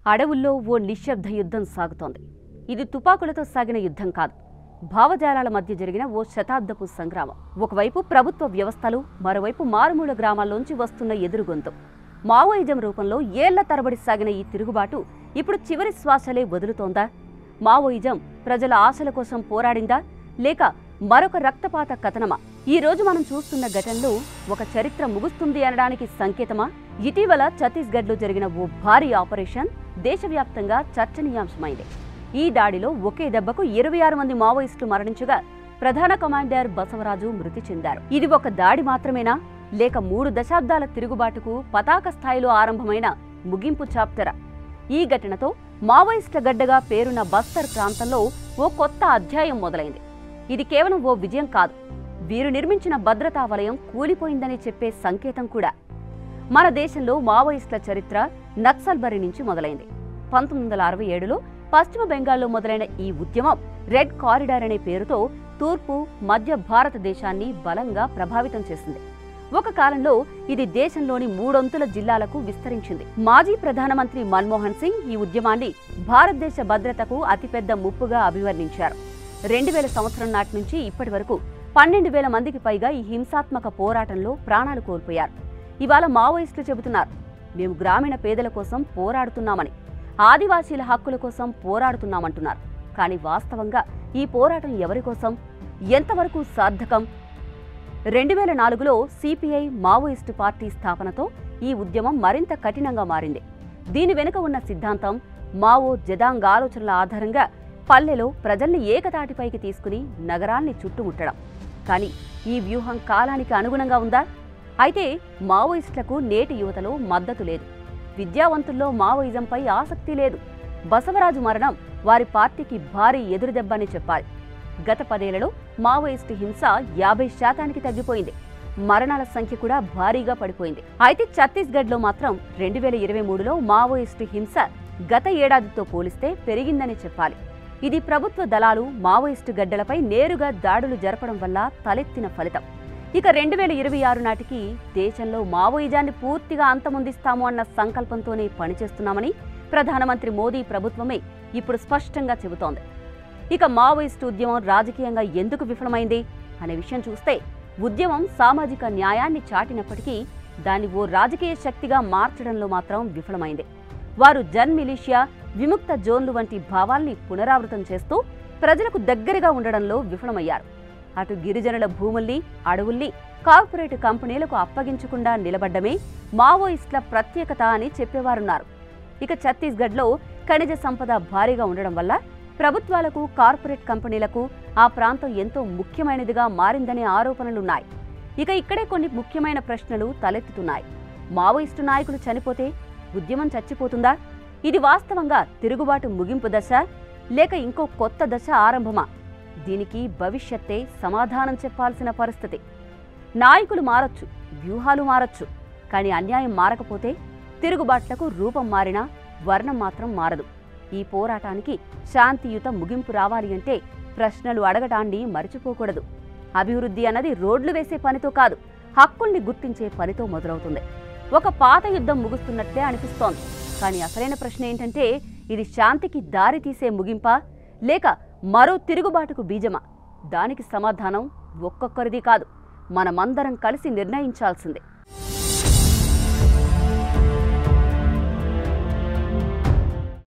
అడవుల్లో ఓ నిశ్శబ్ద యుద్ధం సాగుతోంది. ఇది తుపాకులతో సాగిన యుద్ధం కాదు, భావజాలాల మధ్య జరిగిన ఓ శతాబ్దపు సంగ్రామం. ఒకవైపు ప్రభుత్వ వ్యవస్థలు, మరోవైపు మారుమూల గ్రామాల్లోంచి వస్తున్న ఎదురుగొంతు. మావోయిజం రూపంలో ఏళ్ల తరబడి సాగిన ఈ తిరుగుబాటు ఇప్పుడు చివరి శ్వాసలే వదులుతోందా? మావోయిజం ప్రజల ఆశల కోసం పోరాడిందా, లేక మరొక రక్తపాత కథనమా? ఈ రోజు మనం చూస్తున్న ఘటనలు ఒక చరిత్ర ముగుస్తుంది అనడానికి సంకేతమా? ఇటీవల ఛత్తీస్గఢ్లో జరిగిన ఓ భారీ ఆపరేషన్ దేశవ్యాప్తంగా చర్చనీయాంశమైంది. ఈ దాడిలో ఒకే దెబ్బకు 26 మంది మావోయిస్టులు మరణించగా ప్రధాన కమాండర్ బసవరాజు మృతి చెందారు. ఇది ఒక దాడి మాత్రమేనా, లేక 3 దశాబ్దాల తిరుగుబాటుకు పతాక స్థాయిలో ఆరంభమైన ముగింపు చాప్టరా? ఈ ఘటనతో మావోయిస్టుల గడ్డగా పేరున్న బస్తర్ ప్రాంతంలో ఓ కొత్త అధ్యాయం మొదలైంది. ఇది కేవలం ఓ విజయం కాదు, వీరు నిర్మించిన భద్రతా వలయం కూలిపోయిందని చెప్పే సంకేతం కూడా. మన దేశంలో మావోయిస్టుల చరిత్ర నక్సల్బరీ నుంచి మొదలైంది. 1967లో పశ్చిమ బెంగాల్లో మొదలైన ఈ ఉద్యమం రెడ్ కారిడార్ అనే పేరుతో తూర్పు, మధ్య భారతదేశాన్ని బలంగా ప్రభావితం చేసింది. ఒక కాలంలో ఇది దేశంలోని 3 అంతుల జిల్లాలకు విస్తరించింది. మాజీ ప్రధానమంత్రి మన్మోహన్ సింగ్ ఈ ఉద్యమాన్ని భారతదేశ భద్రతకు అతిపెద్ద ముప్పుగా అభివర్ణించారు. 2000 సంవత్సరం నాటి నుంచి ఇప్పటి వరకు 12,000 మందికి పైగా ఈ హింసాత్మక పోరాటంలో ప్రాణాలు కోల్పోయారు. ఇవాళ మావోయిస్టులు చెబుతున్నారు, మేము గ్రామీణ పేదల కోసం పోరాడుతున్నామని, ఆదివాసీల హక్కుల కోసం పోరాడుతున్నామంటున్నారు. కానీ వాస్తవంగా ఈ పోరాటం ఎవరి కోసం, ఎంతవరకు సార్థకం? 2004లో సిపిఐ మావోయిస్టు పార్టీ స్థాపనతో ఈ ఉద్యమం మరింత కఠినంగా మారింది. దీని వెనుక ఉన్న సిద్ధాంతం మావో జెదాంగ్ ఆలోచనల ఆధారంగా పల్లెలో ప్రజల్ని ఏకతాటిపైకి తీసుకుని నగరాల్ని చుట్టుముట్టడం. కానీ ఈ వ్యూహం కాలానికి అనుగుణంగా ఉందా? అయితే మావోయిస్టులకు నేటి యువతలో మద్దతు లేదు, విద్యావంతుల్లో మావోయిజంపై ఆసక్తి లేదు. బసవరాజు మరణం వారి పార్టీకి భారీ ఎదురుదెబ్బని చెప్పాలి. గత 10 ఏళ్లలో మావోయిస్టు హింస 50% తగ్గిపోయింది. మరణాల సంఖ్య కూడా భారీగా పడిపోయింది. అయితే ఛత్తీస్గఢ్లో మాత్రం 2023లో మావోయిస్టు హింస గత ఏడాదితో పోలిస్తే పెరిగిందని చెప్పాలి. ఇది ప్రభుత్వ దళాలు మావోయిస్టు గడ్డలపై నేరుగా దాడులు జరపడం వల్ల తలెత్తిన ఫలితం. ఇక 2026 నాటికి దేశంలో మావోయిజాన్ని పూర్తిగా అంతమొందిస్తాము అన్న సంకల్పంతోనే పనిచేస్తున్నామని ప్రధానమంత్రి మోదీ ప్రభుత్వమే ఇప్పుడు స్పష్టంగా చెబుతోంది. ఇక మావోయిస్టు ఉద్యమం రాజకీయంగా ఎందుకు విఫలమైంది అనే విషయం చూస్తే, ఉద్యమం సామాజిక న్యాయాన్ని చాటినప్పటికీ దాన్ని ఓ రాజకీయ శక్తిగా మార్చడంలో మాత్రం విఫలమైంది. వారు జన్ మిలిషియా, విముక్త జోన్లు వంటి భావాల్ని పునరావృతం చేస్తూ ప్రజలకు దగ్గరగా ఉండడంలో విఫలమయ్యారు. అటు గిరిజనుల భూముల్ని, అడవుల్ని కార్పొరేట్ కంపెనీలకు అప్పగించకుండా నిలబడ్డమే మావోయిస్టుల ప్రత్యేకత అని చెప్పేవారున్నారు. ఇక ఛత్తీస్గఢ్లో ఖనిజ సంపద భారీగా ఉండడం వల్ల ప్రభుత్వాలకు, కార్పొరేట్ కంపెనీలకు ఆ ప్రాంతం ఎంతో ముఖ్యమైనదిగా మారిందనే ఆరోపణలున్నాయి. ఇక ఇక్కడే కొన్ని ముఖ్యమైన ప్రశ్నలు తలెత్తుతున్నాయి. మావోయిస్టు నాయకులు చనిపోతే ఉద్యమం చచ్చిపోతుందా? ఇది వాస్తవంగా తిరుగుబాటు ముగింపు దశ, లేక ఇంకో కొత్త దశ ఆరంభమా? దీనికి భవిష్యత్తే సమాధానం చెప్పాల్సిన పరిస్థితి. నాయకులు మారొచ్చు, వ్యూహాలు మారొచ్చు, కానీ అన్యాయం మారకపోతే తిరుగుబాట్లకు రూపం మారినా వర్ణం మాత్రం మారదు. ఈ పోరాటానికి శాంతియుత ముగింపు రావాలి అంటే ప్రశ్నలు అడగటాన్ని మరిచిపోకూడదు. అభివృద్ధి అన్నది రోడ్లు వేసే పనితో కాదు, హక్కుల్ని గుర్తించే పనితో మొదలవుతుంది. ఒక పాత యుద్ధం ముగుస్తున్నట్లే అనిపిస్తోంది. కానీ అసలైన ప్రశ్న ఏంటంటే, ఇది శాంతికి దారి తీసే ముగింపా, లేక మరో తిరుగుబాటుకు బీజమా? దానికి సమాధానం ఒక్కొక్కరిది కాదు, మనమందరం కలిసి నిర్ణయించాల్సిందే.